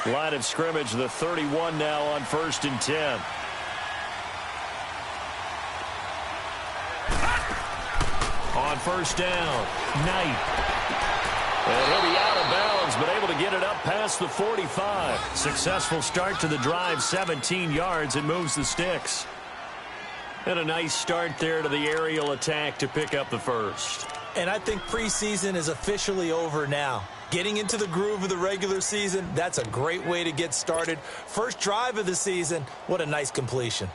Line of scrimmage, the 31 now on 1st and 10. On 1st down, Knight. And he'll be out of bounds, but able to get it up past the 45. Successful start to the drive, 17 yards, and moves the sticks. And a nice start there to the aerial attack to pick up the first. And I think preseason is officially over now. Getting into the groove of the regular season, that's a great way to get started. First drive of the season, what a nice completion.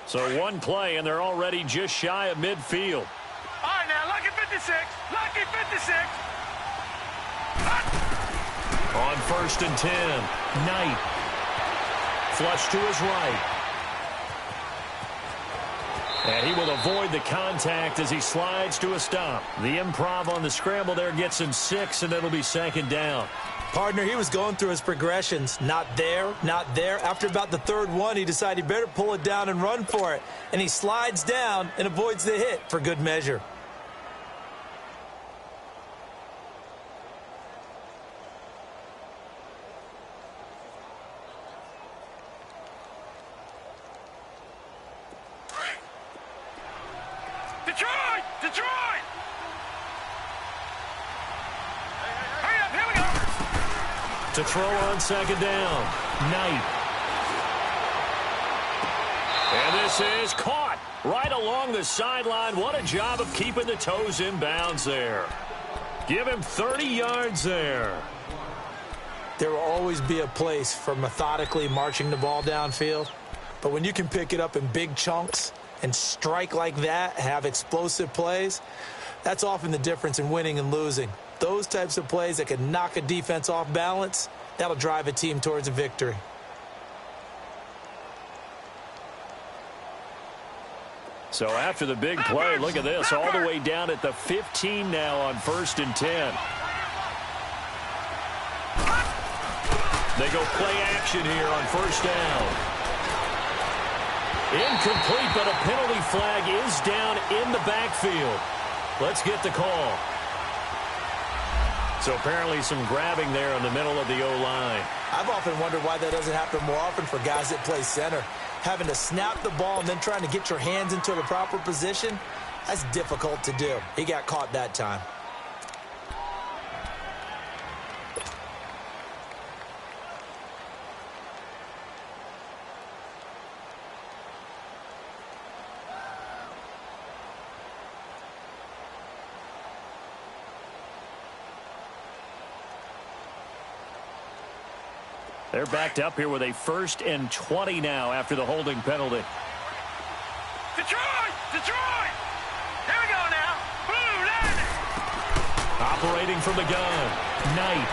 So one play, and they're already just shy of midfield. All right, now, lucky 56. Lucky 56. On 1st and 10, Knight. Flush to his right. And he will avoid the contact as he slides to a stop. The improv on the scramble there gets him 6, and it'll be 2nd down. Partner, he was going through his progressions. Not there, not there. After about the 3rd one, he decided he better pull it down and run for it. And he slides down and avoids the hit for good measure. Detroit! Detroit! Hurry up, here we go! To throw on 2nd down, Knight. And this is caught right along the sideline. What a job of keeping the toes in bounds there. Give him 30 yards there. There will always be a place for methodically marching the ball downfield. But when you can pick it up in big chunks and strike like that, have explosive plays, that's often the difference in winning and losing. Those types of plays that can knock a defense off balance, that'll drive a team towards a victory. So after the big play, look at this, all the way down at the 15 now on 1st and 10. They go play action here on 1st down. Incomplete, but a penalty flag is down in the backfield. Let's get the call. So apparently some grabbing there in the middle of the O-line. I've often wondered why that doesn't happen more often for guys that play center. Having to snap the ball and then trying to get your hands into the proper position, that's difficult to do. He got caught that time. They're backed up here with a 1st and 20 now after the holding penalty. Detroit! Detroit! Here we go now. Blue line. Operating from the gun, Knight.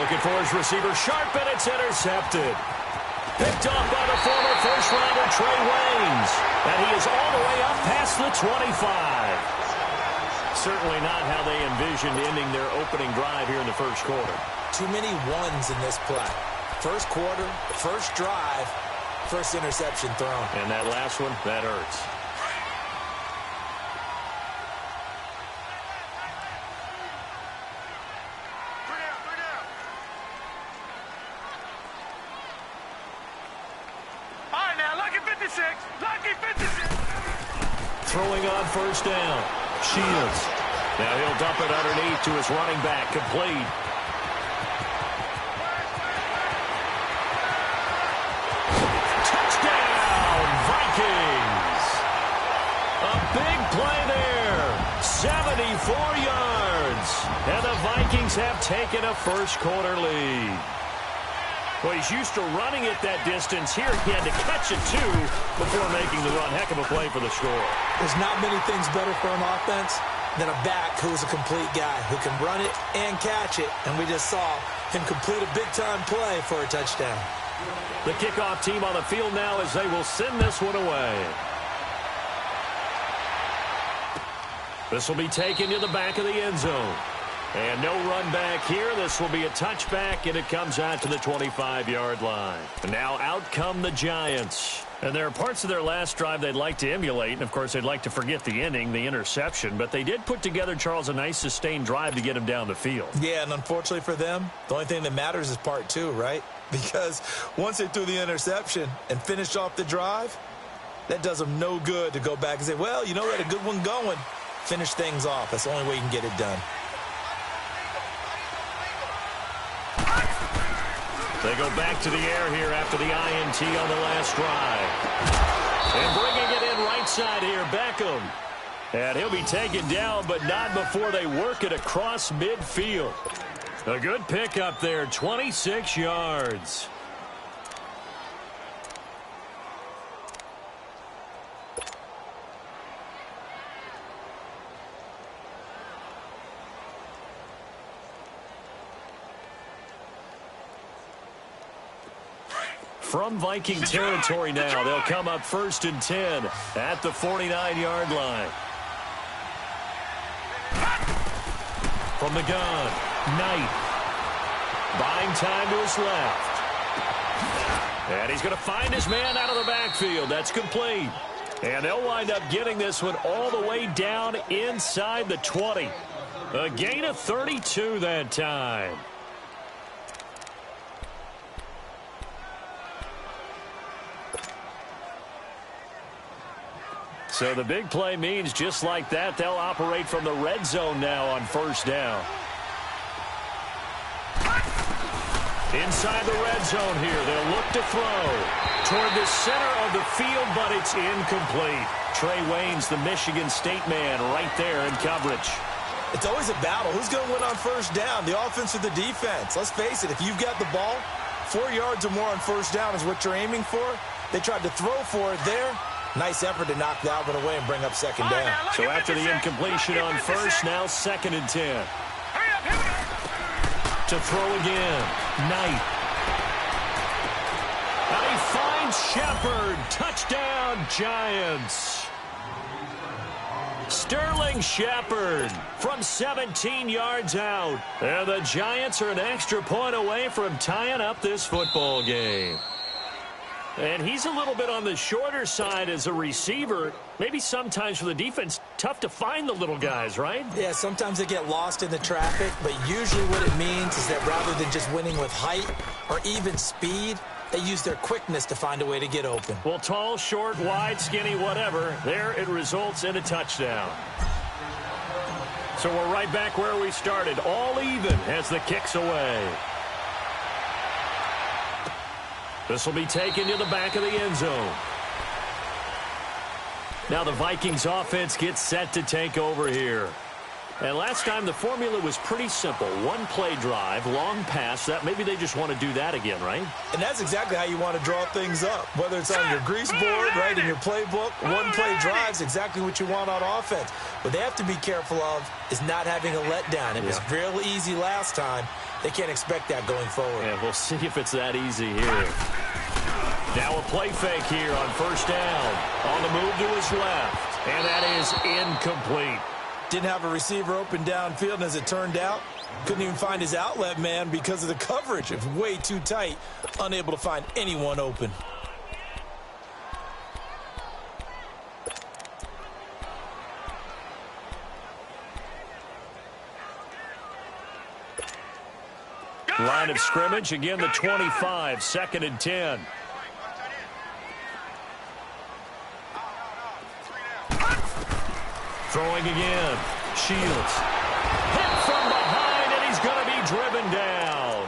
Looking for his receiver, sharp, and it's intercepted. Picked off by the former first-rounder Trey Waynes. And he is all the way up past the 25. Certainly not how they envisioned ending their opening drive here in the 1st quarter. Too many ones in this play. 1st quarter, 1st drive, 1st interception thrown. And that last one, that hurts. All right, now, lucky 56. Lucky 56. Throwing on 1st down. Shields. Now he'll dump it underneath to his running back. Complete. Touchdown, Vikings. A big play there. 74 yards. And the Vikings have taken a 1st quarter lead. Well, he's used to running it that distance. Here he had to catch it, too, before making the run. Heck of a play for the score. There's not many things better for an offense than a back who's a complete guy who can run it and catch it. And we just saw him complete a big-time play for a touchdown. The kickoff team on the field now as they will send this one away. This will be taken to the back of the end zone. And no run back here. This will be a touchback, and it comes out to the 25-yard line. And now out come the Giants. And there are parts of their last drive they'd like to emulate, and, of course, they'd like to forget the inning, the interception. But they did put together, Charles, a nice sustained drive to get him down the field. Yeah, and unfortunately for them, the only thing that matters is part two, right? Because once they threw the interception and finished off the drive, that does them no good to go back and say, well, you know, we had a good one going. Finish things off. That's the only way you can get it done. They go back to the air here after the INT on the last drive. And bringing it in right side here, Beckham. And he'll be taken down, but not before they work it across midfield. A good pickup there, 26 yards. From Viking territory now, they'll come up 1st and 10 at the 49-yard line. From the gun, Knight. Buying time to his left. And he's going to find his man out of the backfield. That's complete. And they'll wind up getting this one all the way down inside the 20. A gain of 32 that time. So the big play means just like that, they'll operate from the red zone now on 1st down. Inside the red zone here, they'll look to throw toward the center of the field, but it's incomplete. Trey Waynes, the Michigan State man, right there in coverage. It's always a battle. Who's going to win on 1st down, the offense or the defense? Let's face it, if you've got the ball, 4 yards or more on 1st down is what you're aiming for. They tried to throw for it there. Nice effort to knock that one away and bring up 2nd down. So after the incompletion on 1st, now 2nd and 10. To throw again, Knight. And he finds Shepard. Touchdown, Giants. Sterling Shepard from 17 yards out. And the Giants are an extra point away from tying up this football game. And he's a little bit on the shorter side as a receiver. Maybe sometimes for the defense, tough to find the little guys, right? Yeah, sometimes they get lost in the traffic, but usually what it means is that rather than just winning with height or even speed, they use their quickness to find a way to get open. Well, tall, short, wide, skinny, whatever, there it results in a touchdown. So we're right back where we started, all even as the kick's away. This will be taken to the back of the end zone. Now the Vikings offense gets set to take over here. And last time the formula was pretty simple. One play drive, long pass. That maybe they just want to do that again, right? And that's exactly how you want to draw things up. Whether it's on your grease board, right, in your playbook, one play drive is exactly what you want on offense. What they have to be careful of is not having a letdown. It was real easy last time. They can't expect that going forward. Yeah, we'll see if it's that easy here. Now a play fake here on 1st down. On the move to his left. And that is incomplete. Didn't have a receiver open downfield, and as it turned out, couldn't even find his outlet man because of the coverage. It was way too tight, unable to find anyone open. Line of scrimmage, again the 25, 2nd and 10. Throwing again. Shields. Hit from behind, and he's going to be driven down.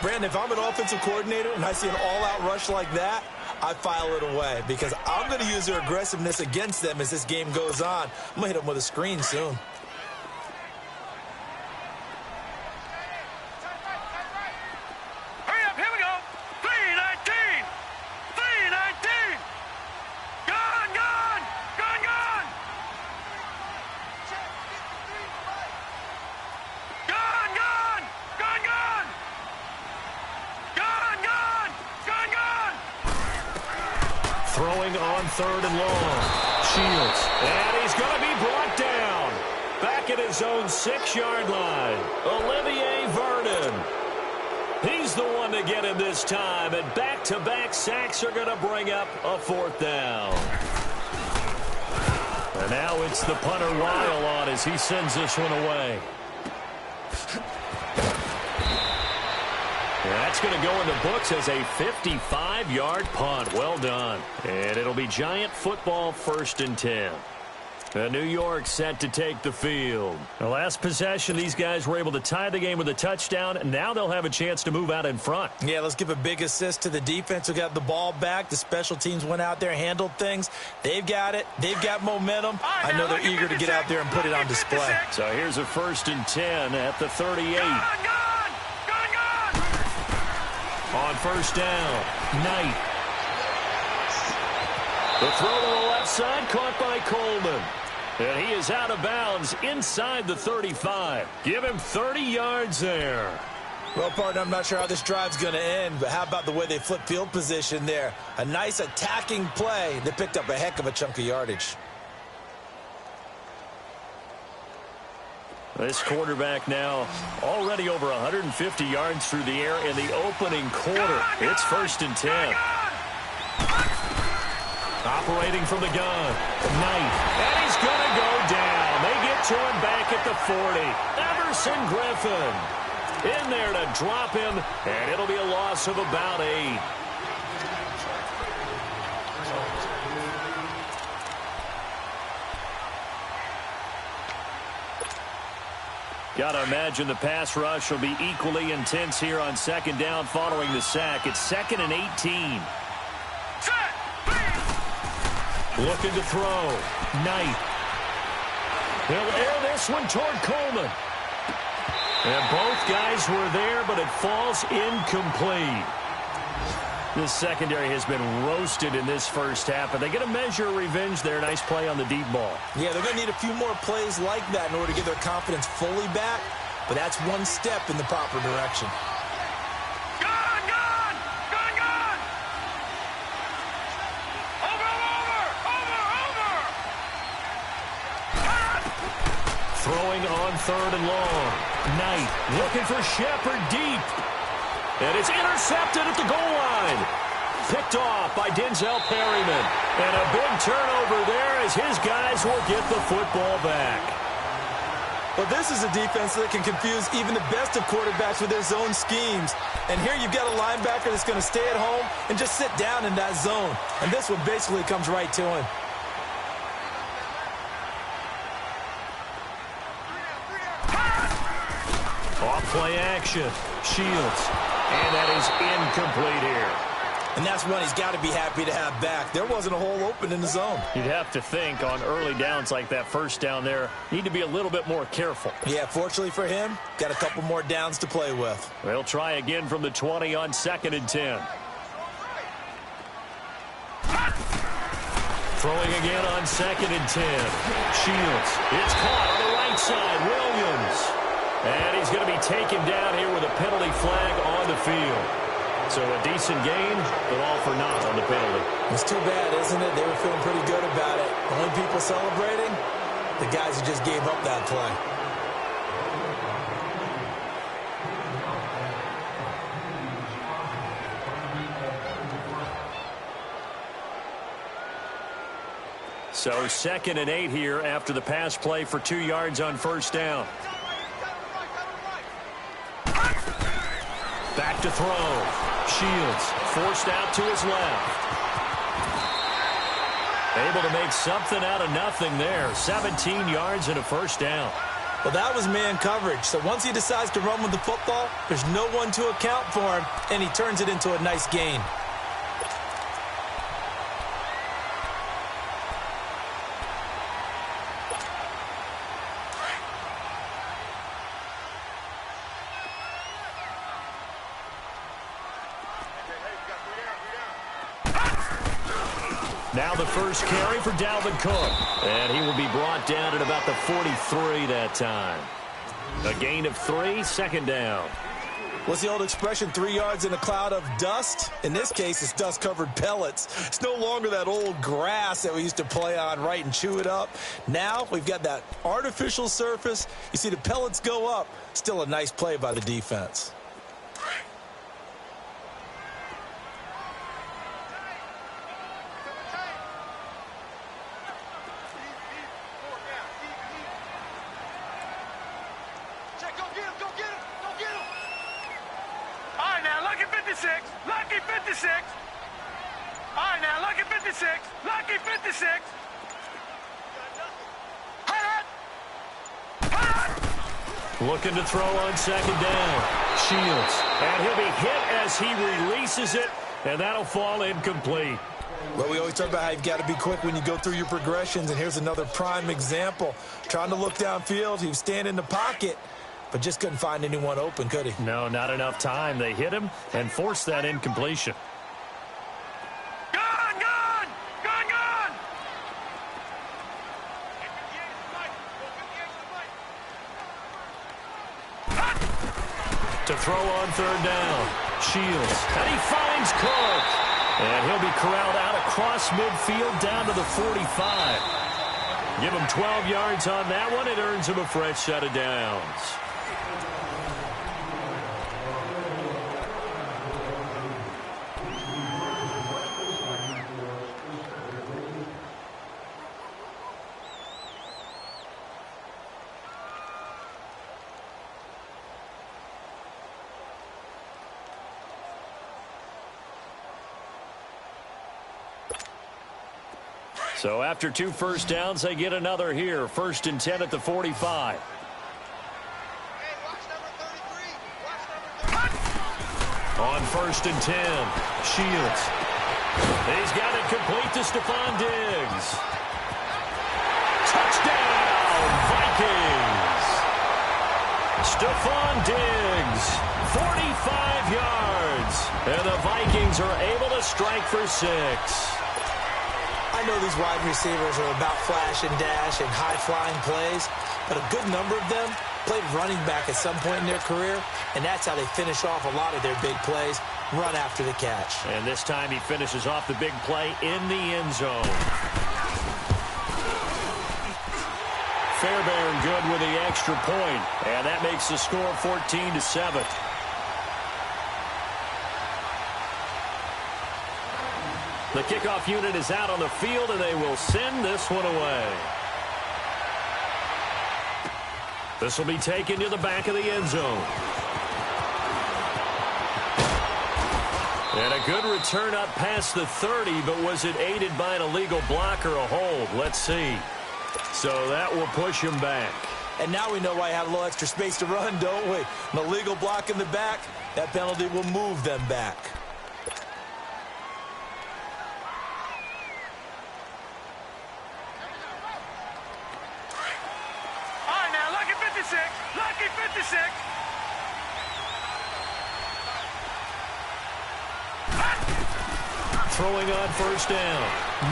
Brandon, if I'm an offensive coordinator and I see an all-out rush like that, I file it away because I'm going to use their aggressiveness against them as this game goes on. I'm going to hit them with a screen soon. Hurry up, here we go. 3-19. 3-19. Gone, gone. Gone, gone. Gone, gone. Gone, gone. Gone, gone. Gone, gone. Throwing on 3rd and long. Shields. And he's going to be brought down. Back at his own 6-yard line. Olivier Vernon. He's the one to get him this time, and back-to-back sacks are going to bring up a fourth down. And now it's the punter Weil on as he sends this one away. That's going to go in the books as a 55-yard punt. Well done. And it'll be Giant football 1st and 10. New York set to take the field. The last possession, these guys were able to tie the game with a touchdown, and now they'll have a chance to move out in front. Yeah, let's give a big assist to the defense who got the ball back. The special teams went out there, handled things. They've got it. They've got momentum. I know they're eager to get out there and put it on display. So here's a 1st and 10 at the 38. On 1st down, Knight. The throw to the left side, caught by Coleman. And he is out of bounds inside the 35. Give him 30 yards there. Well, partner, I'm not sure how this drive's going to end, but how about the way they flip field position there? A nice attacking play. They picked up a heck of a chunk of yardage. This quarterback now already over 150 yards through the air in the opening quarter. It's 1st and 10. Operating from the gun, Knight, and he's going to go down. They get to him back at the 40. Everson Griffin in there to drop him, and it'll be a loss of about 8. Got to imagine the pass rush will be equally intense here on 2nd down following the sack. It's 2nd and 18. Looking to throw. Knight. He'll air this one toward Coleman. And both guys were there, but it falls incomplete. This secondary has been roasted in this first half, and they get a measure of revenge there. Nice play on the deep ball. Yeah, they're going to need a few more plays like that in order to get their confidence fully back, but that's one step in the proper direction. Throwing on 3rd and long. Knight looking for Shepard deep. And it's intercepted at the goal line. Picked off by Denzel Perryman. And a big turnover there as his guys will get the football back. Well, this is a defense that can confuse even the best of quarterbacks with their zone schemes. And here you've got a linebacker that's going to stay at home and just sit down in that zone. And this one basically comes right to him. Off-play action. Shields. And that is incomplete here. And that's one he's got to be happy to have back. There wasn't a hole open in the zone. You'd have to think on early downs like that 1st down there, need to be a little bit more careful. Yeah, fortunately for him, got a couple more downs to play with. They'll try again from the 20 on 2nd and 10. Throwing again on 2nd and 10. Shields. It's caught on the right side. Williams. And he's going to be taken down here with a penalty flag on the field. So a decent gain, but all for naught on the penalty. It's too bad, isn't it? They were feeling pretty good about it. The only people celebrating, the guys who just gave up that play. So 2nd and 8 here after the pass play for 2 yards on 1st down. Back to throw. Shields forced out to his left. Able to make something out of nothing there. 17 yards and a 1st down. Well, that was man coverage. So once he decides to run with the football, there's no one to account for him, and he turns it into a nice gain. Now the first carry for Dalvin Cook. And he will be brought down at about the 43 that time. A gain of 3, 2nd down. What's the old expression, 3 yards in a cloud of dust? In this case, it's dust-covered pellets. It's no longer that old grass that we used to play on, right, and chew it up. Now we've got that artificial surface. You see the pellets go up. Still a nice play by the defense. All right, now, lucky 56. Lucky 56. All right, now, lucky 56. Lucky 56. Looking to throw on second down. Shields. And he'll be hit as he releases it, and that'll fall incomplete. Well, we always talk about how you've got to be quick when you go through your progressions, and here's another prime example. Trying to look downfield, he was standing in the pocket, but just couldn't find anyone open, could he? No, not enough time. They hit him and forced that incompletion. Gone, gone! Gone, gone! To throw on third down. Shields. And he finds Cook. And he'll be corralled out across midfield down to the 45. Give him 12 yards on that one. It earns him a fresh set of downs. So after 2 first downs, they get another here. 1st and 10 at the 45. On 1st and 10, Shields. He's got it complete to Stephon Diggs. Touchdown, Vikings. Stephon Diggs, 45 yards. And the Vikings are able to strike for 6. I know these wide receivers are about flash and dash and high-flying plays, but a good number of them played running back at some point in their career, and that's how they finish off a lot of their big plays, run after the catch. And this time he finishes off the big play in the end zone. Fairbairn good with the extra point, and that makes the score 14-7. The kickoff unit is out on the field, and they will send this one away. This will be taken to the back of the end zone. And a good return up past the 30, but was it aided by an illegal block or a hold? Let's see. So that will push him back. And now we know why he had a little extra space to run, don't we? An illegal block in the back, that penalty will move them back. Lucky 56. Throwing on first down.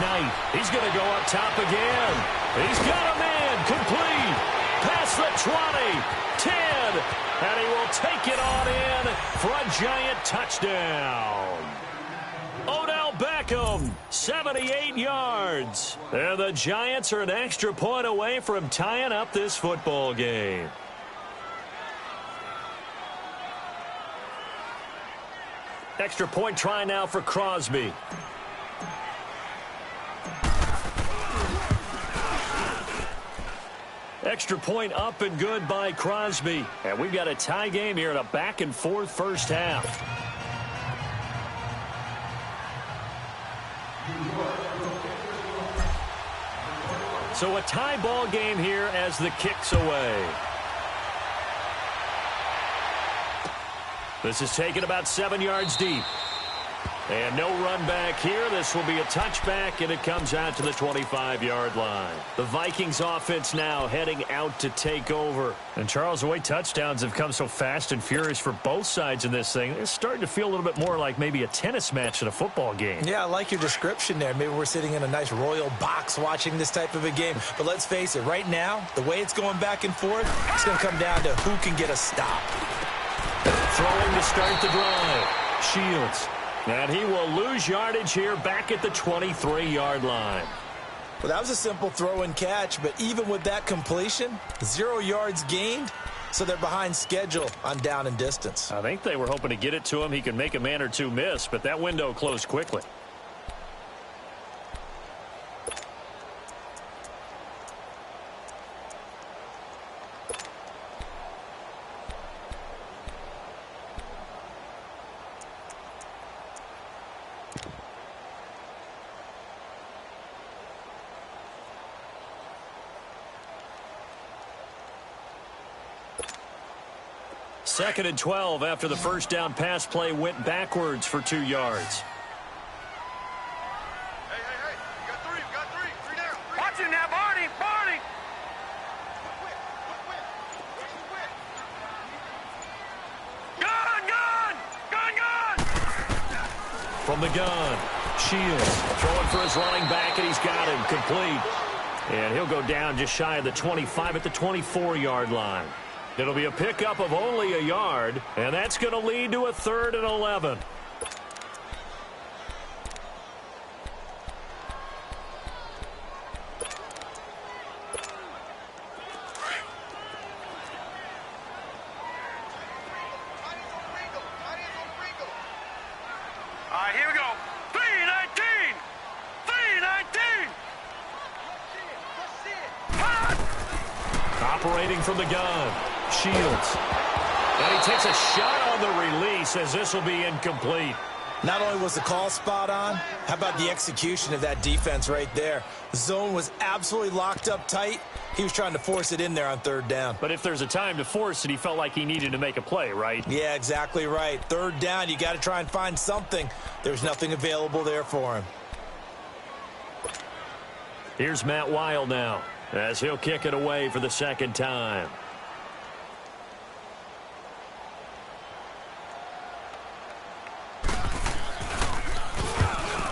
Knight. He's going to go up top again. He's got a man. Complete. Past the 20. 10. And he will take it on in for a giant touchdown. Odell Beckham, 78 yards. And the Giants are an extra point away from tying up this football game. Extra point try now for Crosby. Extra point up and good by Crosby. And we've got a tie game here in a back-and-forth first half. So a tie ball game here as the kick's away. This is taken about 7 yards deep. And no run back here. This will be a touchback, and it comes out to the 25-yard line. The Vikings offense now heading out to take over. And, Charles, the way touchdowns have come so fast and furious for both sides in this thing, it's starting to feel a little bit more like maybe a tennis match in a football game. Yeah, I like your description there. Maybe we're sitting in a nice royal box watching this type of a game. But let's face it, right now, the way it's going back and forth, it's going to come down to who can get a stop. Throwing to start the drive. Shields. And he will lose yardage here back at the 23-yard line. Well, that was a simple throw and catch, but even with that completion, 0 yards gained, so they're behind schedule on down and distance. I think they were hoping to get it to him. He can make a man or two miss, but that window closed quickly. 2nd and 12 after the first down pass play went backwards for 2 yards. Hey, you got three, three down. Watch him now, Barney. Gun. From the gun, Shields throwing for his running back, and he's got him complete. And he'll go down just shy of the 25 at the 24-yard line. It'll be a pickup of only a yard, and that's going to lead to a 3rd and 11. All right, here we go. 319. Operating from the gun, Shields. And he takes a shot on the release as this will be incomplete. Not only was the call spot on, how about the execution of that defense right there? The zone was absolutely locked up tight. He was trying to force it in there on 3rd down. But if there's a time to force it, he felt like he needed to make a play, right? Yeah, exactly right. 3rd down, you got to try and find something. There's nothing available there for him. Here's Matt Weil now, as he'll kick it away for the 2nd time.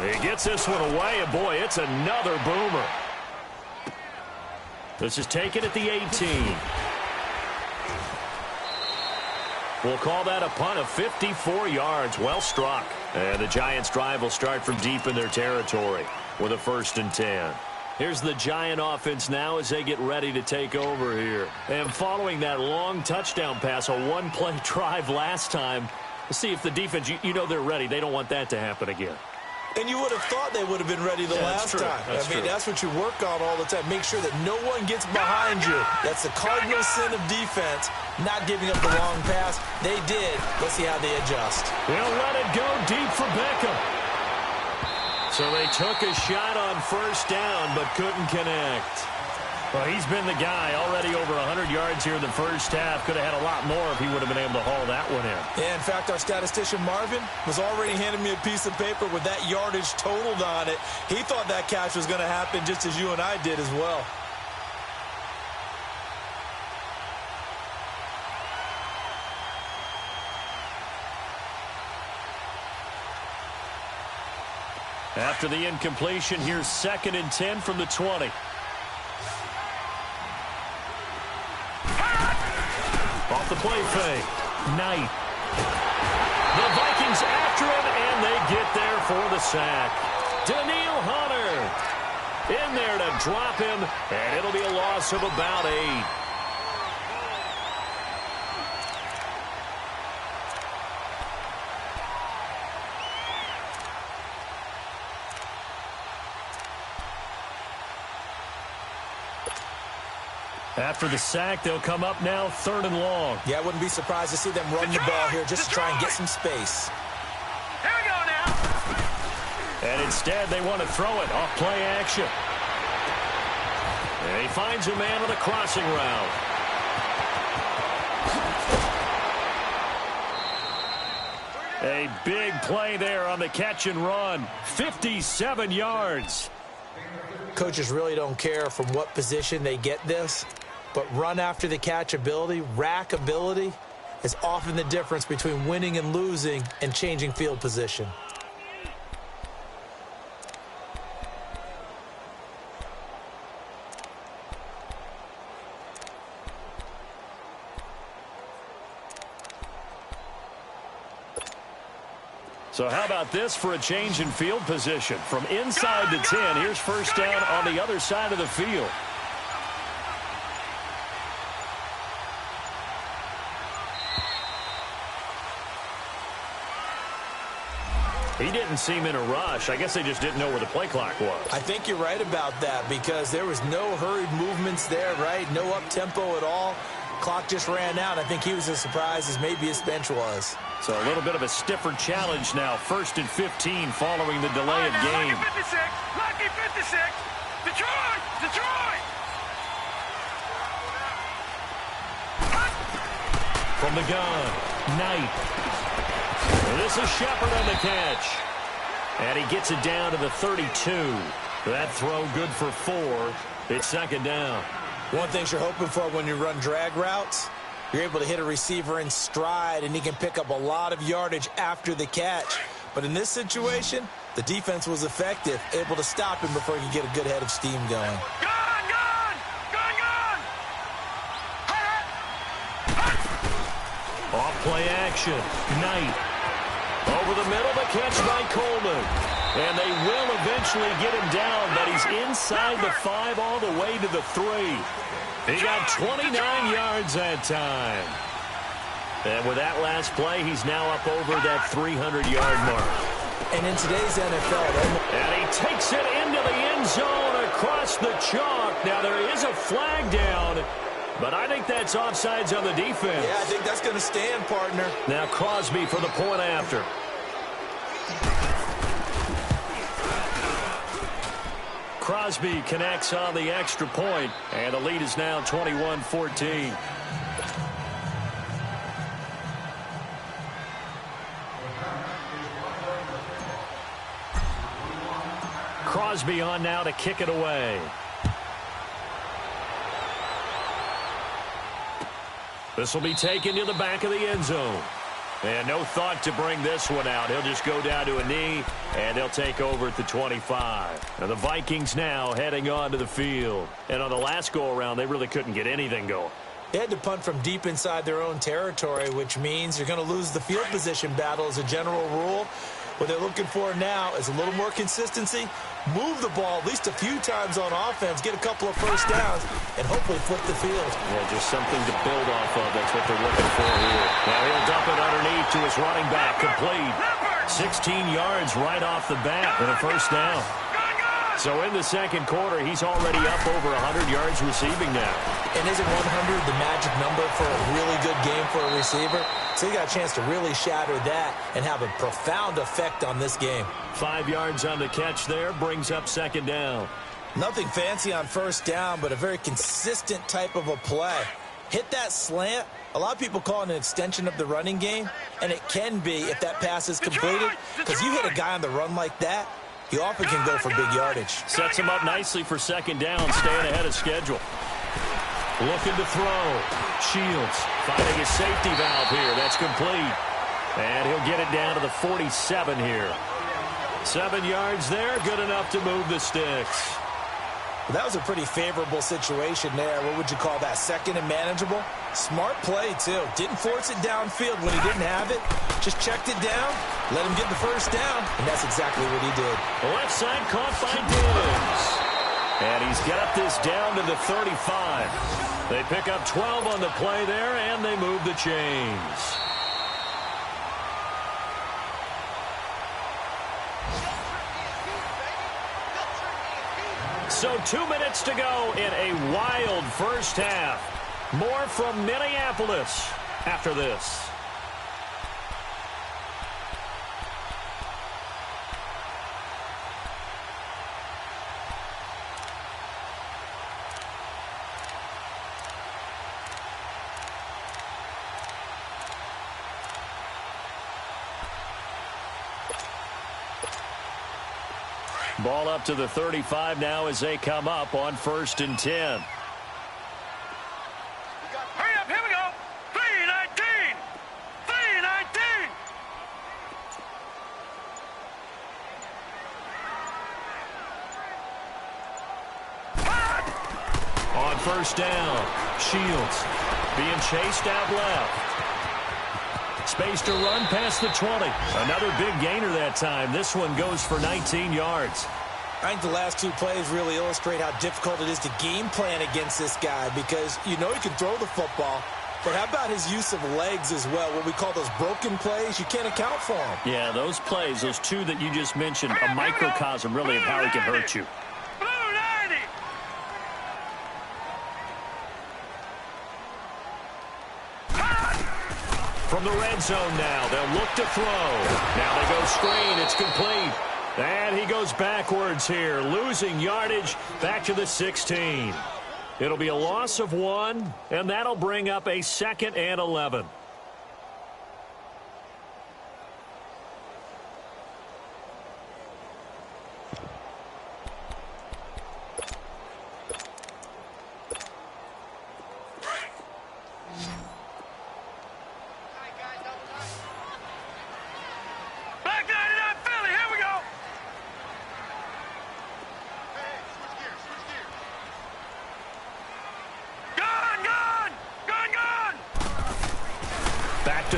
He gets this one away, and boy, it's another boomer. This is taken at the 18. We'll call that a punt of 54 yards. Well struck. And the Giants' drive will start from deep in their territory with a 1st and 10. Here's the Giant offense now as they get ready to take over here. And following that long touchdown pass, a one-play drive last time, let's see if the defense, you know they're ready. They don't want that to happen again. And you would have thought they would have been ready the last time. That's what you work on all the time. Make sure that no one gets behind you. That's the cardinal sin of defense, not giving up the long pass. They did. Let's see how they adjust. They'll let it go deep for Beckham. So they took a shot on 1st down, but couldn't connect. Well, he's been the guy already over 100 yards here in the first half. Could have had a lot more if he would have been able to haul that one in. Yeah, in fact, our statistician Marvin was already handing me a piece of paper with that yardage totaled on it. He thought that catch was going to happen just as you and I did as well. After the incompletion, here's 2nd and 10 from the 20. Off the play fake. Knight. The Vikings after him, and they get there for the sack. Daniil Hunter in there to drop him, and it'll be a loss of about 8. After the sack, they'll come up now 3rd and long. Yeah, I wouldn't be surprised to see them run the ball here just to try and get some space. Here we go now. And instead, they want to throw it off play action. And he finds a man on the crossing route. A big play there on the catch and run. 57 yards. Coaches really don't care from what position they get this, but run after the catch ability, rack ability, is often the difference between winning and losing and changing field position. So how about this for a change in field position? From inside the 10, here's 1st down on the other side of the field. He didn't seem in a rush. I guess they just didn't know where the play clock was. I think you're right about that because there was no hurried movements there, right? No up-tempo at all. Clock just ran out. I think he was as surprised as maybe his bench was. So a little bit of a stiffer challenge now. 1st and 15 following the delay of game. Lucky 56. Detroit. from the gun. Knight. And this is Shepard on the catch. And he gets it down to the 32. That throw good for 4. It's second down. One thing you're hoping for when you run drag routes, you're able to hit a receiver in stride, and he can pick up a lot of yardage after the catch. But in this situation, the defense was effective, able to stop him before he could get a good head of steam going. Off play action. Knight. Over the middle, the catch by Coleman. And they will eventually get him down, but he's inside the 5 all the way to the 3. He got 29 yards that time. And with that last play, he's now up over that 300-yard mark. And in today's NFL, and he takes it into the end zone across the chalk. Now, there is a flag down, but I think that's offsides on the defense. Yeah, I think that's going to stand, partner. Now Crosby for the point after. Crosby connects on the extra point, and the lead is now 21-14. Crosby on now to kick it away. This will be taken to the back of the end zone. And no thought to bring this one out. He'll just go down to a knee, and they'll take over at the 25. And the Vikings now heading onto the field. And on the last go-around, they really couldn't get anything going. They had to punt from deep inside their own territory, which means you're going to lose the field position battle as a general rule. What they're looking for now is a little more consistency, move the ball at least a few times on offense, get a couple of first downs, and hopefully flip the field. Yeah, just something to build off of. That's what they're looking for here. Now he'll dump it underneath to his running back, complete. 16 yards right off the bat and a first down. So in the second quarter, he's already up over 100 yards receiving now. And isn't 100 the magic number for a really good game for a receiver? So he got a chance to really shatter that and have a profound effect on this game. 5 yards on the catch there, brings up second down. Nothing fancy on first down, but a very consistent type of a play. Hit that slant. A lot of people call it an extension of the running game, and it can be if that pass is completed, because you hit a guy on the run like that, he often can go for big yardage. Sets him up nicely for second down, staying ahead of schedule. Looking to throw. Shields finding his safety valve here. That's complete. And he'll get it down to the 47 here. 7 yards there, good enough to move the sticks. Well, that was a pretty favorable situation there. What would you call that? Second and manageable? Smart play, too. Didn't force it downfield when he didn't have it. Just checked it down, let him get the first down, and that's exactly what he did. The left side caught by Diggs. And he's got this down to the 35. They pick up 12 on the play there, and they move the chains. So 2 minutes to go in a wild first half. More from Minneapolis after this. Ball up to the 35 now as they come up on 1st and 10. Hurry up, here we go. 3-19. 3-19. On 1st down, Shields being chased out left. Space to run past the 20. Another big gainer that time. This one goes for 19 yards. I think the last 2 plays really illustrate how difficult it is to game plan against this guy, because you know he can throw the football, but how about his use of legs as well? What we call those broken plays, you can't account for them. Yeah, those plays, those 2 that you just mentioned, a microcosm really of how he can hurt you. From the red zone now, they'll look to throw. Now they go screen, it's complete. And he goes backwards here, losing yardage back to the 16. It'll be a loss of 1, and that'll bring up a 2nd and 11.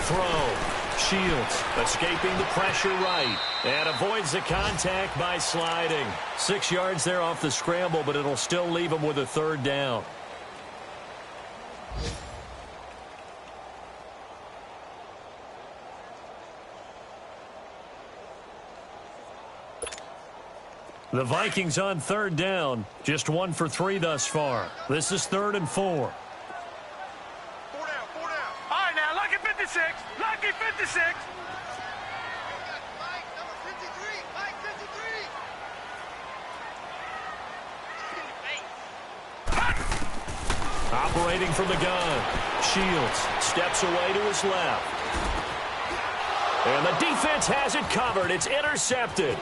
throw. Shields escaping the pressure right and avoids the contact by sliding. 6 yards there off the scramble, but it'll still leave him with a third down. The Vikings on third down, just 1 for 3 thus far. This is 3rd and 4. 4 down, 4 down. All right, now, lucky 56. Lucky 56. Mike, number 53. Mike, 53. Operating from the gun. Shields steps away to his left. And the defense has it covered. It's intercepted.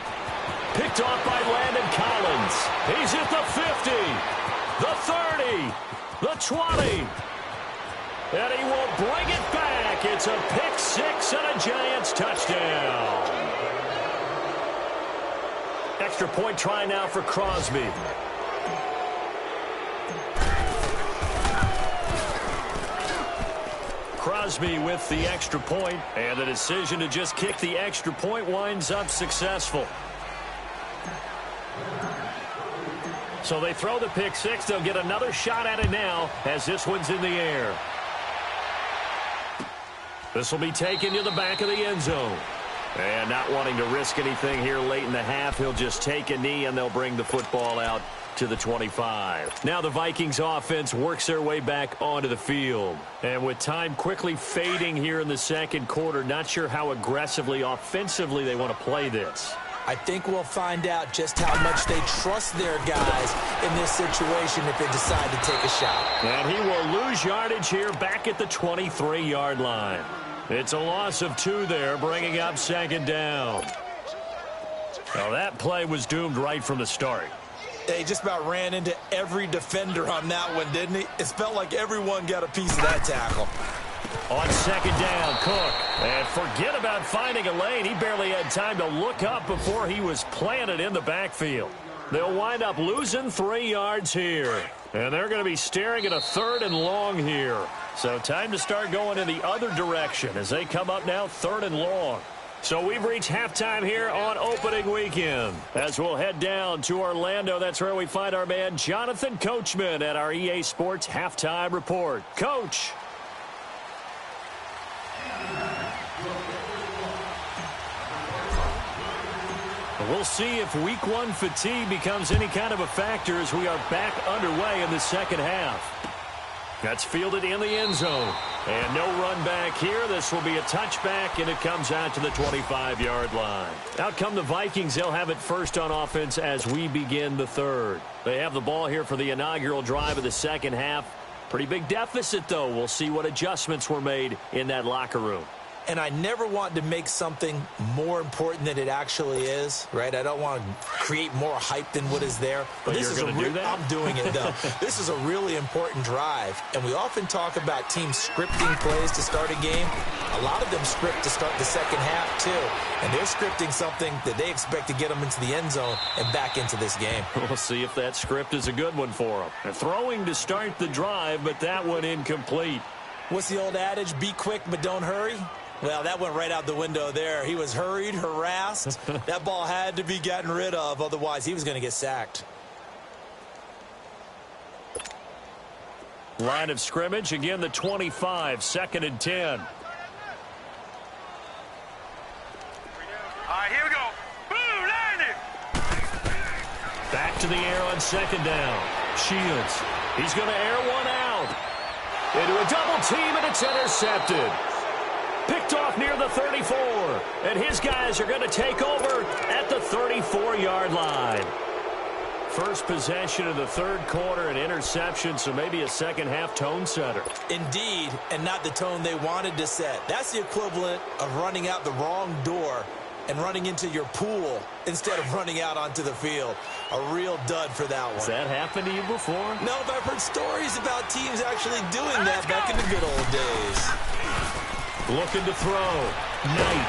Picked off by Landon Collins. He's at the 50, the 30, the 20. And he will bring it back. It's a pick six and a Giants touchdown. Extra point try now for Crosby. Crosby with the extra point, and the decision to just kick the extra point winds up successful. So they throw the pick six. They'll get another shot at it now as this one's in the air. This will be taken to the back of the end zone. And not wanting to risk anything here late in the half, he'll just take a knee and they'll bring the football out to the 25. Now the Vikings offense works their way back onto the field. And with time quickly fading here in the second quarter, not sure how aggressively offensively they want to play this. I think we'll find out just how much they trust their guys in this situation if they decide to take a shot. And he will lose yardage here back at the 23-yard line. It's a loss of 2 there, bringing up second down. Now that play was doomed right from the start. They just about ran into every defender on that one, didn't he? It felt like everyone got a piece of that tackle. On second down, Cook. And forget about finding a lane. He barely had time to look up before he was planted in the backfield. They'll wind up losing 3 yards here. And they're going to be staring at a 3rd and long here. So time to start going in the other direction as they come up now 3rd and long. So we've reached halftime here on opening weekend. As we'll head down to Orlando, that's where we find our man Jonathan Coachman at our EA Sports Halftime Report. Coach. We'll see if week 1 fatigue becomes any kind of a factor as we are back underway in the second half. That's fielded in the end zone. And no run back here. This will be a touchback, and it comes out to the 25-yard line. Out come the Vikings. They'll have it first on offense as we begin the third. They have the ball here for the inaugural drive of the second half. Pretty big deficit, though. We'll see what adjustments were made in that locker room. And I never want to make something more important than it actually is, right? I don't want to create more hype than what is there. But this you're going to do that? I'm doing it, though. This is a really important drive. And we often talk about teams scripting plays to start a game. A lot of them script to start the second half, too. And they're scripting something that they expect to get them into the end zone and back into this game. We'll see if that script is a good one for them. They're throwing to start the drive, but that one incomplete. What's the old adage? Be quick, but don't hurry. Well, that went right out the window there. He was hurried, harassed. That ball had to be gotten rid of. Otherwise, he was going to get sacked. Line of scrimmage. Again, the 25. 2nd and 10. All right, here we go. Boom, landed. Back to the air on second down. Shields. He's going to air one out. Into a double team, and it's intercepted. Picked off near the 34, and his guys are going to take over at the 34-yard line. First possession of the third quarter, an interception, so maybe a second-half tone setter. Indeed, and not the tone they wanted to set. That's the equivalent of running out the wrong door and running into your pool instead of running out onto the field. A real dud for that one. Has that happened to you before? No, but I've heard stories about teams actually doing that back in the good old days. Looking to throw. Knight.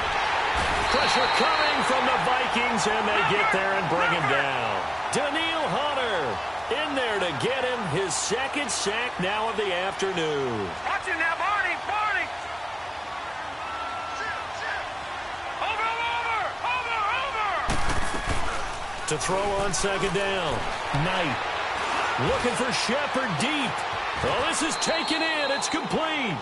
Pressure coming from the Vikings, and they get there and bring him down. Daniil Hunter in there to get him his second sack now of the afternoon. Watch it now, Barney, Barney. To throw on second down. Knight looking for Shepard deep. Oh, this is taken in. It's complete.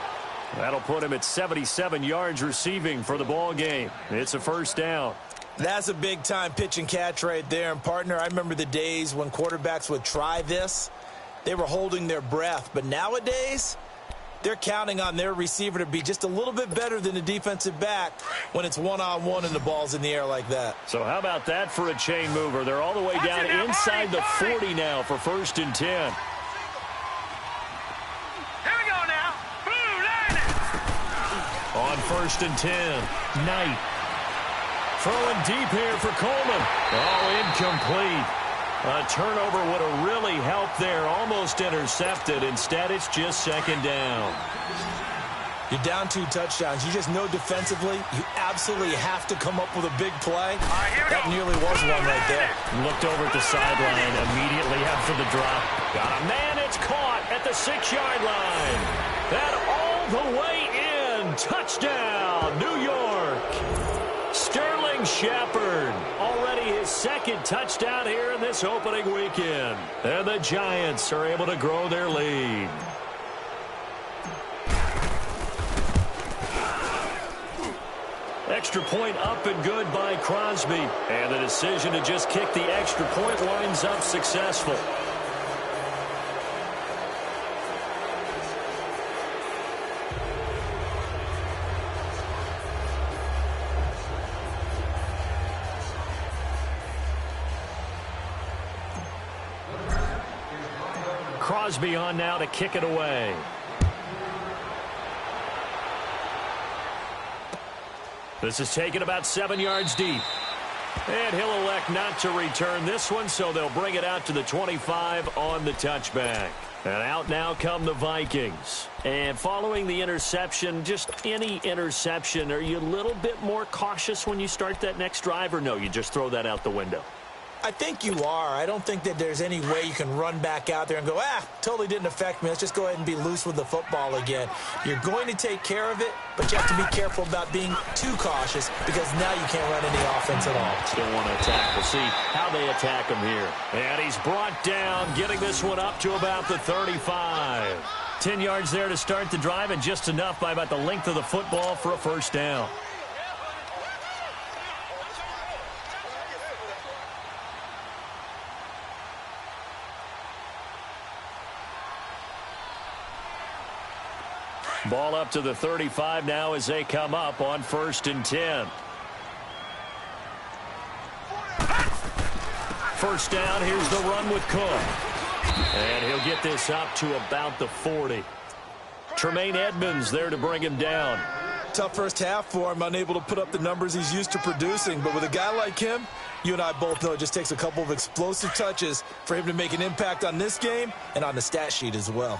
That'll put him at 77 yards receiving for the ball game. It's a first down. That's a big-time pitch and catch right there. And, partner, I remember the days when quarterbacks would try this. They were holding their breath. But nowadays, they're counting on their receiver to be just a little bit better than the defensive back when it's one-on-one and the ball's in the air like that. So how about that for a chain mover? They're all the way down inside the 40 now for 1st and 10. Here we go now. Blue line it. On 1st and 10, Knight. Throwing deep here for Coleman. Oh, incomplete. A turnover would have really helped there. Almost intercepted. Instead, it's just second down. You're down 2 touchdowns. You just know defensively you absolutely have to come up with a big play. That nearly was one right there. Looked over at the sideline immediately after the drop. Got a man. It's caught at the 6-yard line. That all the way in. Touchdown, New York. Sterling Shepard, already his 2nd touchdown here in this opening weekend. And the Giants are able to grow their lead. Extra point up and good by Crosby. And the decision to just kick the extra point winds up successful. Crosby on now to kick it away. This is taken about 7 yards deep. And he'll elect not to return this one, so they'll bring it out to the 25 on the touchback. And out now come the Vikings. And following the interception, just any interception, are you a little bit more cautious when you start that next drive, or no, you just throw that out the window? I think you are. I don't think that there's any way you can run back out there and go, totally didn't affect me. Let's just go ahead and be loose with the football again. You're going to take care of it, but you have to be careful about being too cautious because now you can't run any offense at all. Still want to attack. We'll see how they attack him here. And he's brought down, getting this one up to about the 35. 10 yards there to start the drive, and just enough by about the length of the football for a first down. Ball up to the 35 now as they come up on 1st and 10. First down, here's the run with Cook. And he'll get this up to about the 40. Tremaine Edmonds there to bring him down. Tough first half for him, unable to put up the numbers he's used to producing. But with a guy like him, you and I both know it just takes a couple of explosive touches for him to make an impact on this game and on the stat sheet as well.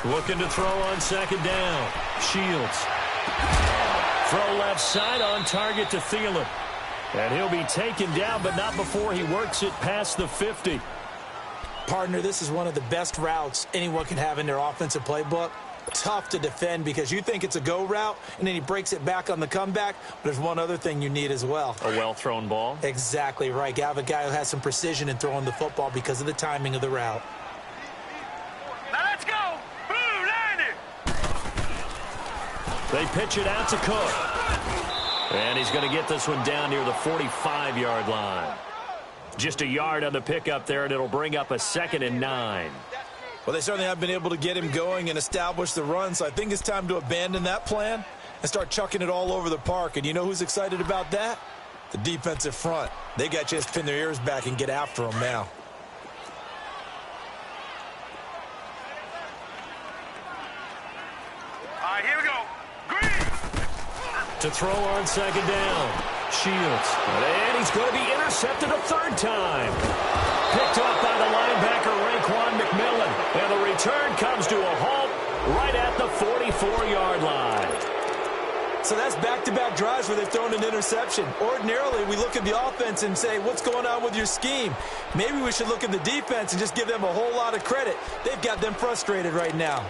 Looking to throw on second down. Shields. Throw left side on target to Thielen. And he'll be taken down, but not before he works it past the 50. Partner, this is one of the best routes anyone can have in their offensive playbook. Tough to defend because you think it's a go route, and then he breaks it back on the comeback. But there's one other thing you need as well. A well-thrown ball? Exactly right. You have a guy who has some precision in throwing the football because of the timing of the route. They pitch it out to Cook. And he's going to get this one down near the 45-yard line. Just a yard on the pickup there, and it'll bring up a 2nd and 9. Well, they certainly have been able to get him going and establish the run, so I think it's time to abandon that plan and start chucking it all over the park. And you know who's excited about that? The defensive front. They got a chance to pin their ears back and get after him now. All right, here we go. To throw on second down. Shields. And he's going to be intercepted a 3rd time. Picked up by the linebacker, Raekwon McMillan. And the return comes to a halt right at the 44-yard line. So that's back-to-back drives where they've thrown an interception. Ordinarily, we look at the offense and say, what's going on with your scheme? Maybe we should look at the defense and just give them a whole lot of credit. They've got them frustrated right now.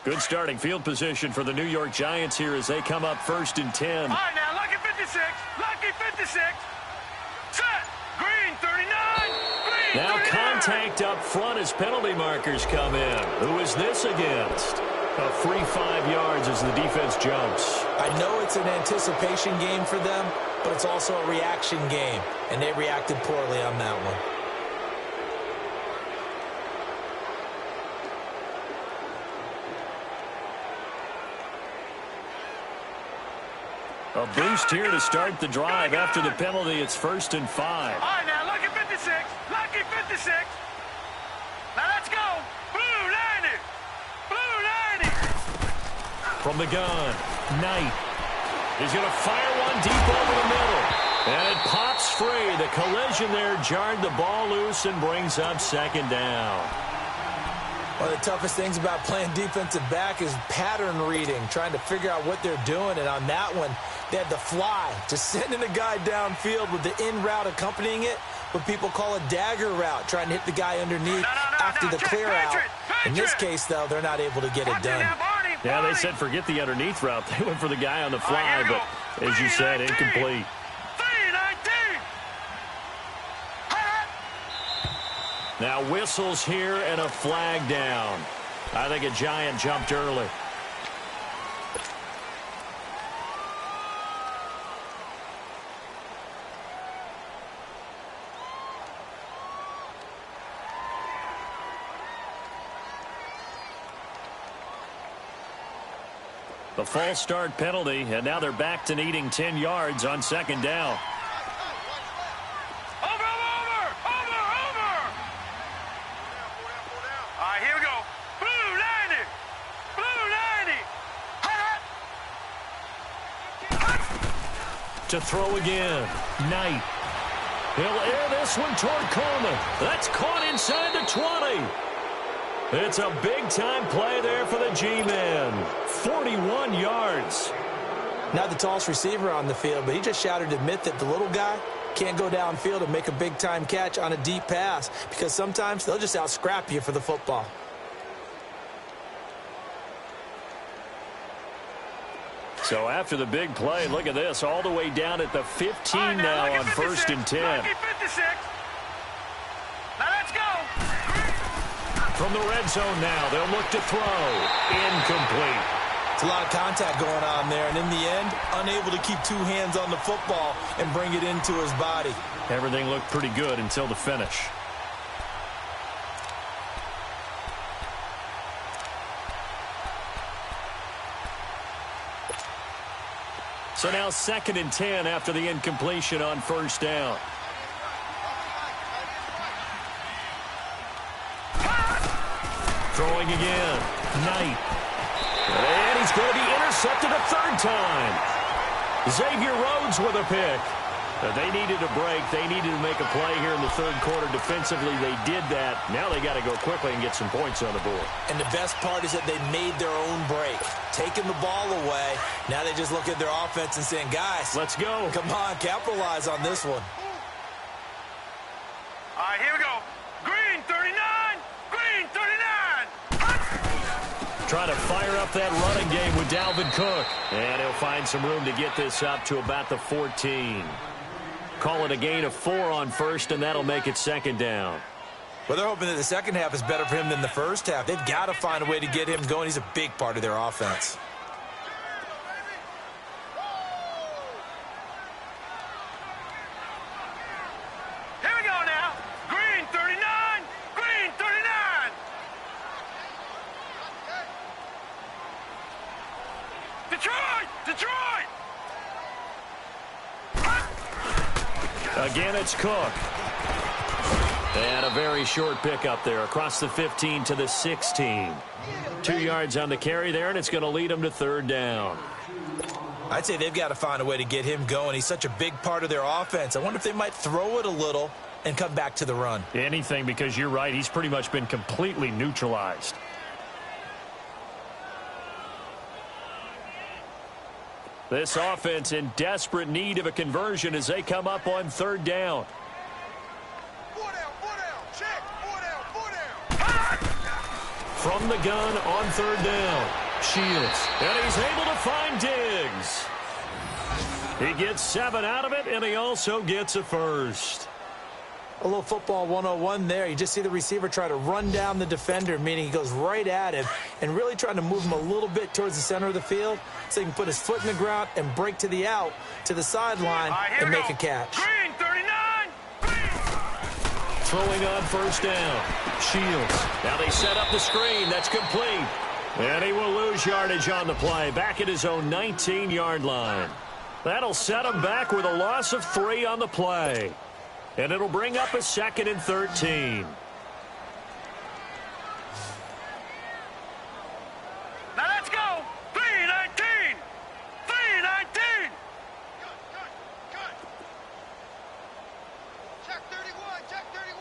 Good starting field position for the New York Giants here as they come up 1st and 10. All right, now, lucky 56. Lucky 56. Set. Green 39. Green Now 39. contact up front as penalty markers come in. Who is this against? A free 5 yards as the defense jumps. I know it's an anticipation game for them, but it's also a reaction game, and they reacted poorly on that one. A boost here to start the drive. After the penalty, it's 1st and 5. All right, now, lucky 56. Lucky 56. Now, let's go. Blue 90. Blue 90. From the gun, Knight. He's going to fire one deep over the middle. And it pops free. The collision there jarred the ball loose and brings up 2nd down. One of the toughest things about playing defensive back is pattern reading, trying to figure out what they're doing. And on that one, they had the fly, just sending a guy downfield with the in route accompanying it, what people call a dagger route, trying to hit the guy underneath after the clear out. In this case, though, they're not able to get it done. Yeah, they said forget the underneath route. They went for the guy on the fly, but as you said, incomplete. Now whistles here and a flag down. I think a Giant jumped early. The false start penalty, and now they're back to needing 10 yards on 2nd down. To throw again, Knight. He'll air this one toward Coleman. That's caught inside the 20. It's a big-time play there for the G-men. 41 yards. Not the tallest receiver on the field, but he just shouted to admit that the little guy can't go downfield and make a big-time catch on a deep pass because sometimes they'll just out-scrap you for the football. So after the big play, look at this, all the way down at the 15 now on 1st and 10. Now let's go. From the red zone now, they'll look to throw. Incomplete. It's a lot of contact going on there, and in the end, unable to keep 2 hands on the football and bring it into his body. Everything looked pretty good until the finish. So now 2nd and 10 after the incompletion on 1st down. Throwing again. Knight. And he's going to be intercepted a 3rd time. Xavier Rhodes with a pick. They needed a break. They needed to make a play here in the 3rd quarter. Defensively, they did that. Now they got to go quickly and get some points on the board. And the best part is that they made their own break. Taking the ball away. Now they just look at their offense and saying, guys, let's go. Come on, capitalize on this one. All right, here we go. Green 39. Green 39. Trying to fire up that running game with Dalvin Cook. And he'll find some room to get this up to about the 14. Call it a gain of 4 on 1st, and that'll make it 2nd down. Well, they're hoping that the second half is better for him than the first half. They've got to find a way to get him going. He's a big part of their offense. Here we go now. Green 39. Green 39. Detroit! Detroit! Again, it's Cook. And a very short pickup there across the 15 to the 16. 2 yards on the carry there, and it's going to lead them to 3rd down. I'd say they've got to find a way to get him going. He's such a big part of their offense. I wonder if they might throw it a little and come back to the run. Anything, because you're right. He's pretty much been completely neutralized. This offense in desperate need of a conversion as they come up on 3rd down. From the gun on third down. Shields. And he's able to find Diggs. He gets 7 out of it, and he also gets a first. A little football 101 there. You just see the receiver try to run down the defender, meaning he goes right at him and really trying to move him a little bit towards the center of the field so he can put his foot in the ground and break to the out, to the sideline, and make a catch. Green, 39. Throwing on first down. Shields. Now they set up the screen. That's complete. And he will lose yardage on the play. Back at his own 19-yard line. That'll set him back with a loss of 3 on the play. And it'll bring up a 2nd and 13. Now let's go. 3-19. 3-19. Good. Check 31. Check 31.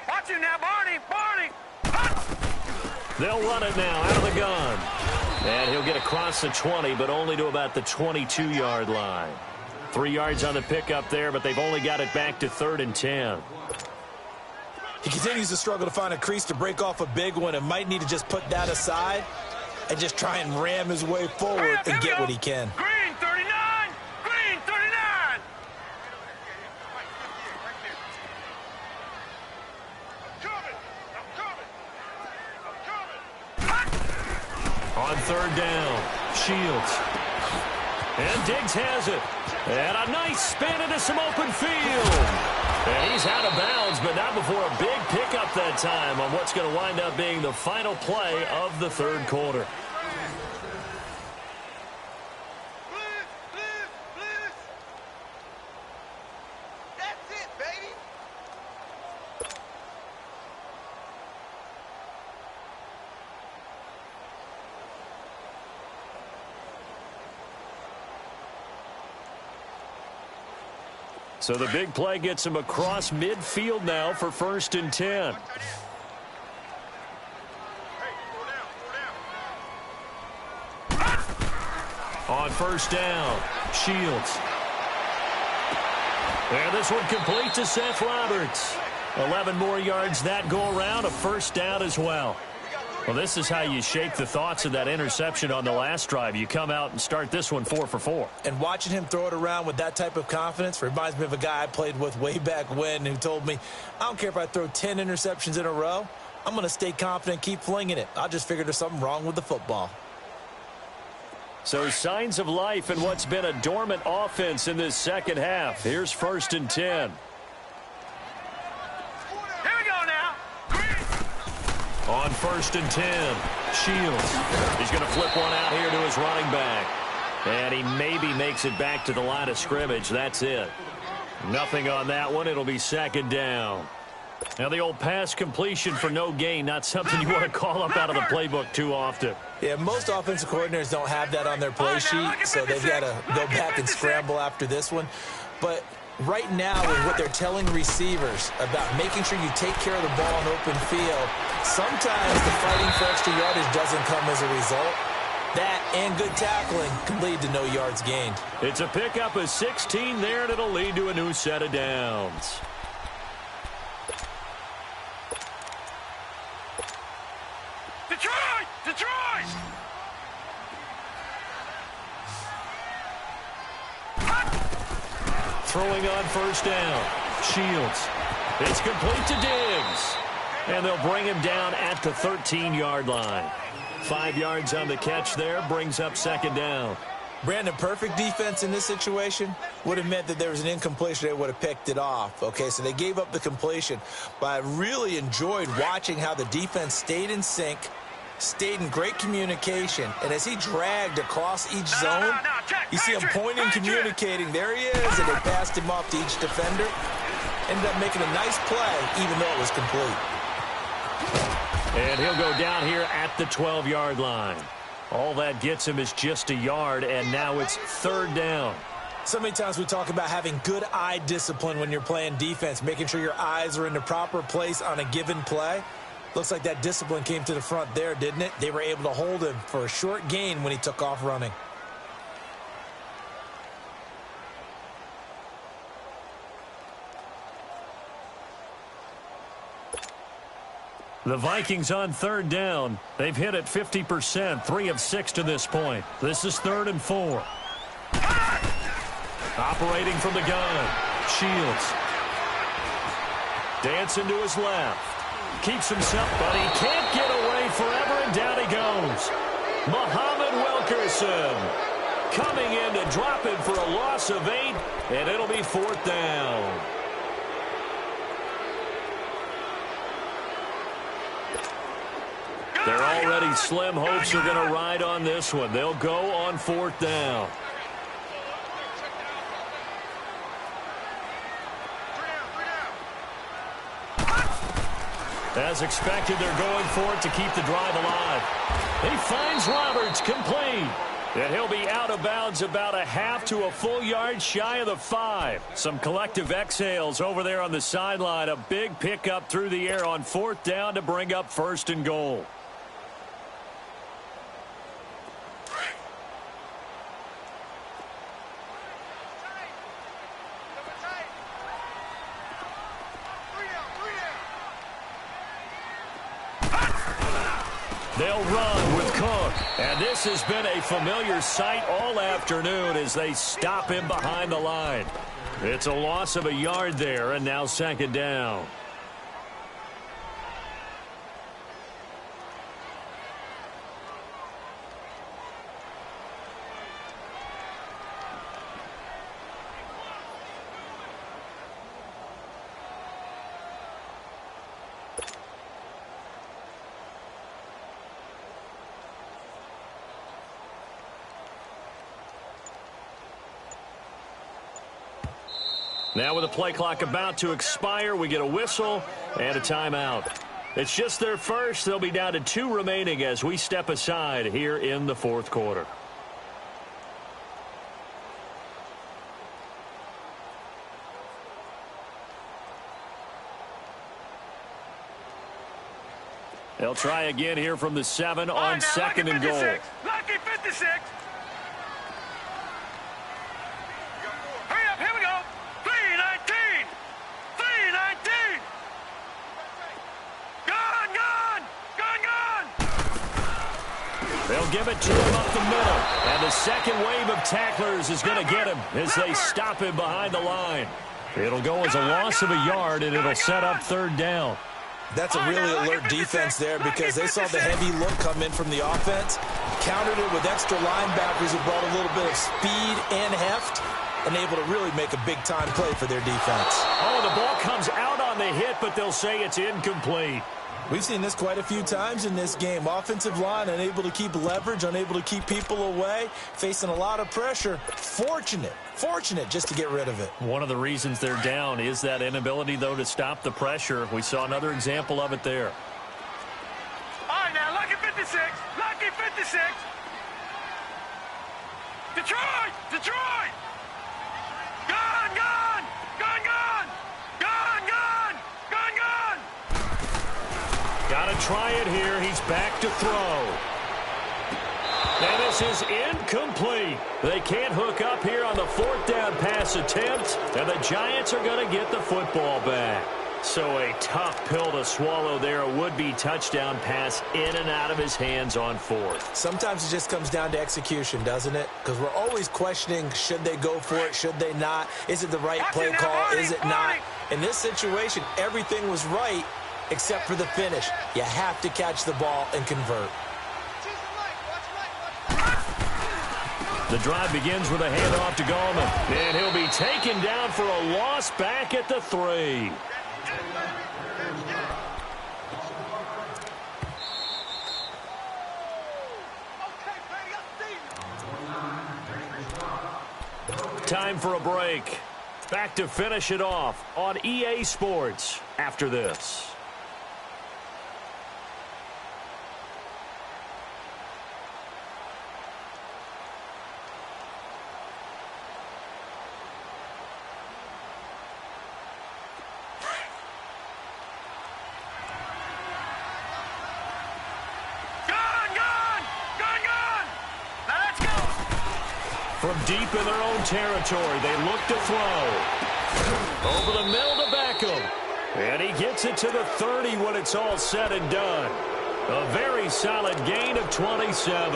Watch him now, Barney. Barney. They'll run it now out of the gun. And he'll get across the 20, but only to about the 22-yard line. 3 yards on the pickup there, but they've only got it back to 3rd and 10. He continues to struggle to find a crease to break off a big one and might need to just put that aside and just try and ram his way forward and get what he can. Green, 39. Green, 39. On third down, Shields. And Diggs has it. And a nice spin into some open field. And he's out of bounds, but not before a big pickup that time on what's going to wind up being the final play of the third quarter. That's it, baby. So the big play gets him across midfield now for 1st and 10. On first down, Shields. And this one complete to Seth Roberts. 11 more yards that go around, a first down as well. Well, this is how you shake the thoughts of that interception on the last drive. You come out and start this one 4 for 4. And watching him throw it around with that type of confidence reminds me of a guy I played with way back when who told me, I don't care if I throw 10 interceptions in a row. I'm going to stay confident, keep flinging it. I just figured there's something wrong with the football. So signs of life in what's been a dormant offense in this second half. Here's 1st and 10. On 1st and 10, Shields. He's going to flip one out here to his running back. And he maybe makes it back to the line of scrimmage. That's it. Nothing on that one. It'll be 2nd down. Now the old pass completion for no gain, not something you want to call up out of the playbook too often. Yeah, most offensive coordinators don't have that on their play sheet, so they've got to go back and scramble after this one. But right now, with what they're telling receivers about making sure you take care of the ball in open field, sometimes the fighting for extra yardage doesn't come as a result. That and good tackling can lead to no yards gained. It's a pickup of 16 there, and it'll lead to a new set of downs. Detroit! Detroit! Throwing on first down, Shields. It's complete to Diggs. And they'll bring him down at the 13-yard line. 5 yards on the catch there, brings up 2nd down. Brandon, perfect defense in this situation would have meant that there was an incompletion. They would have picked it off. Okay, so they gave up the completion. But I really enjoyed watching how the defense stayed in sync, stayed in great communication. And as he dragged across each zone, you see him pointing, communicating. There he is, and they passed him off to each defender. Ended up making a nice play, even though it was complete. And he'll go down here at the 12-yard line. All that gets him is just a yard, and now it's 3rd down. So many times we talk about having good eye discipline when you're playing defense, making sure your eyes are in the proper place on a given play. Looks like that discipline came to the front there, didn't it? They were able to hold him for a short gain when he took off running. The Vikings on third down. They've hit it 50%, 3 of 6 to this point. This is 3rd and 4. Operating from the gun. Shields. Dancing to his left. Keeps himself, but he can't get away forever, and down he goes. Muhammad Wilkerson coming in to drop him for a loss of 8, and it'll be 4th down. They're already slim hopes are going to ride on this one. They'll go on 4th down. As expected, they're going for it to keep the drive alive. He finds Roberts complete. And he'll be out of bounds about a half to a full yard shy of the 5. Some collective exhales over there on the sideline. A big pickup through the air on 4th down to bring up 1st and goal. They'll run with Cook. And this has been a familiar sight all afternoon as they stop him behind the line. It's a loss of a yard there, and now 2nd down. Now with the play clock about to expire, we get a whistle and a timeout. It's just their first. They'll be down to 2 remaining as we step aside here in the 4th quarter. They'll try again here from the 7 on 2nd and goal. Lucky 56. They'll give it to him up the middle. And the second wave of tacklers is going to get him as they stop him behind the line. It'll go as a loss of a yard, and it'll set up 3rd down. That's a really alert defense there because they saw the heavy look come in from the offense, countered it with extra linebackers who brought a little bit of speed and heft, and able to really make a big-time play for their defense. Oh, the ball comes out on the hit, but they'll say it's incomplete. We've seen this quite a few times in this game. Offensive line unable to keep leverage, unable to keep people away, facing a lot of pressure. Fortunate just to get rid of it. One of the reasons they're down is that inability, though, to stop the pressure. We saw another example of it there. All right, now, lucky 56. Lucky 56. Detroit! Detroit! Gone! Gone! Gone! Gone! Gone! Gone! Gone! Gone! Got to try it here. He's back to throw. And this is incomplete. They can't hook up here on the 4th down pass attempt, and the Giants are going to get the football back. So a tough pill to swallow there. A would-be touchdown pass in and out of his hands on 4th. Sometimes it just comes down to execution, doesn't it? Because we're always questioning, should they go for it, should they not? Is it the right play call, is it not? In this situation, everything was right except for the finish. You have to catch the ball and convert. The drive begins with a handoff to Gallman. And he'll be taken down for a loss back at the 3. Time for a break. Back to finish it off on EA Sports after this. From deep in their own territory, they look to throw. Over the middle to Beckham. And he gets it to the 30 when it's all said and done. A very solid gain of 27.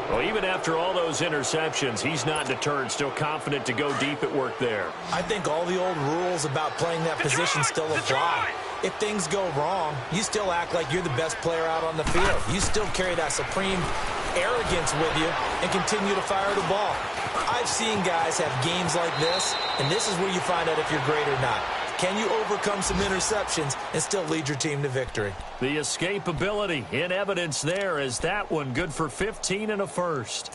Well, even after all those interceptions, he's not deterred, still confident to go deep at work there. I think all the old rules about playing that position still apply. If things go wrong, you still act like you're the best player out on the field. You still carry that supreme arrogance with you and continue to fire the ball. I've seen guys have games like this, and this is where you find out if you're great or not. Can you overcome some interceptions and still lead your team to victory? The escapability in evidence there as that one good for 15 and a first.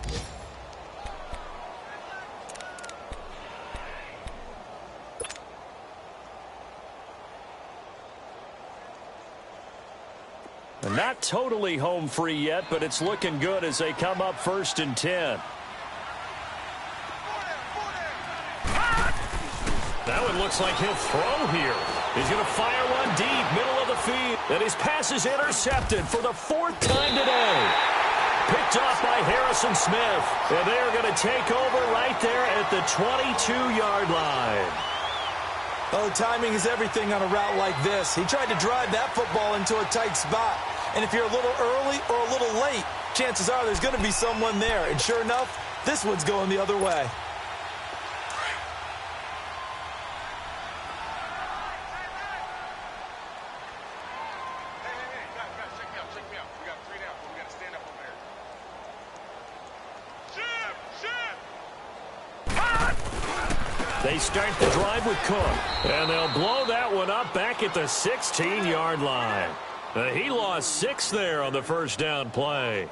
Not totally home free yet, but it's looking good as they come up 1st and 10. That one looks like he'll throw here. He's going to fire one deep, middle of the field. And his pass is intercepted for the 4th time today. Picked off by Harrison Smith. And they are going to take over right there at the 22-yard line. Oh, timing is everything on a route like this. He tried to drive that football into a tight spot. And if you're a little early or a little late, chances are there's going to be someone there. And sure enough, this one's going the other way. They start the drive with Cook, and they'll blow that one up back at the 16-yard line. He lost 6 there on the first down play.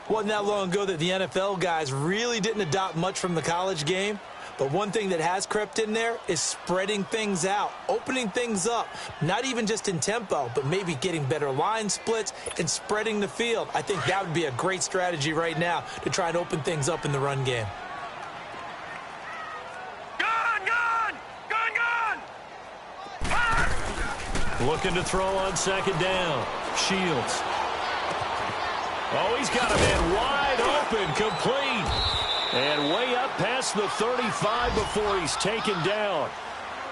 Wasn't that long ago that the NFL guys really didn't adopt much from the college game, but one thing that has crept in there is spreading things out, opening things up, not even just in tempo, but maybe getting better line splits and spreading the field. I think that would be a great strategy right now to try and open things up in the run game. Looking to throw on 2nd down. Shields. Oh, he's got a man wide open, complete. And way up past the 35 before he's taken down.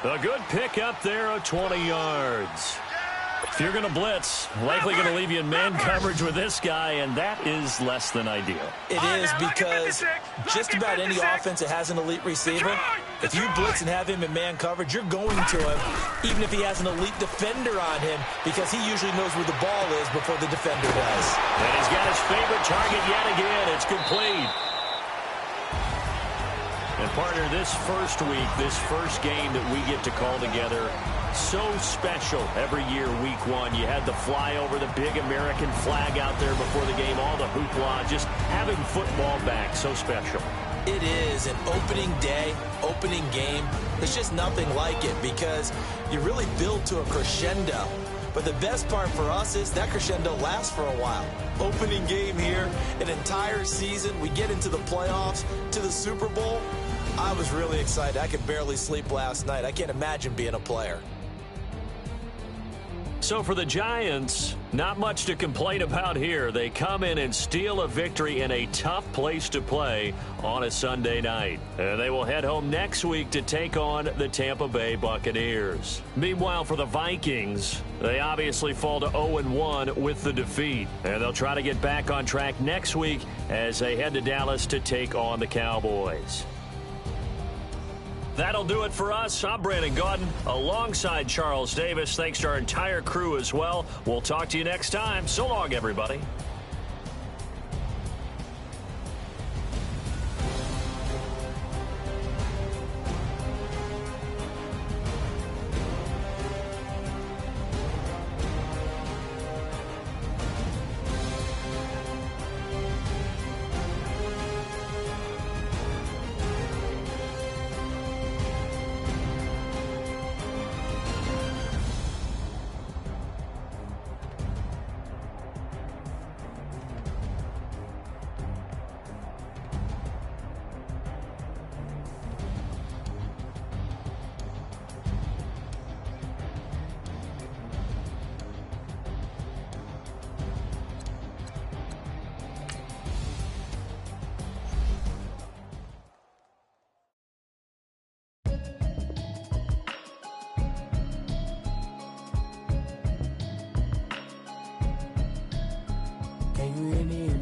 A good pick up there of 20 yards. If you're going to blitz, likely going to leave you in man coverage with this guy, and that is less than ideal. It is because just about any offense that has an elite receiver, if you blitz and have him in man coverage, you're going to him, even if he has an elite defender on him, because he usually knows where the ball is before the defender does. And he's got his favorite target yet again. It's complete. And partner, this first week, this first game that we get to call together, so special every year, week 1. You had the flyover, the big American flag out there before the game, all the hoopla, just having football back, so special. It is an opening day, opening game. There's just nothing like it because you really build to a crescendo. But the best part for us is that crescendo lasts for a while. Opening game here, an entire season. We get into the playoffs, to the Super Bowl. I was really excited. I could barely sleep last night. I can't imagine being a player. So for the Giants, not much to complain about here. They come in and steal a victory in a tough place to play on a Sunday night. And they will head home next week to take on the Tampa Bay Buccaneers. Meanwhile, for the Vikings, they obviously fall to 0-1 with the defeat. And they'll try to get back on track next week as they head to Dallas to take on the Cowboys. That'll do it for us. I'm Brandon Gaudin alongside Charles Davis. Thanks to our entire crew as well. We'll talk to you next time. So long, everybody. Can you hear me?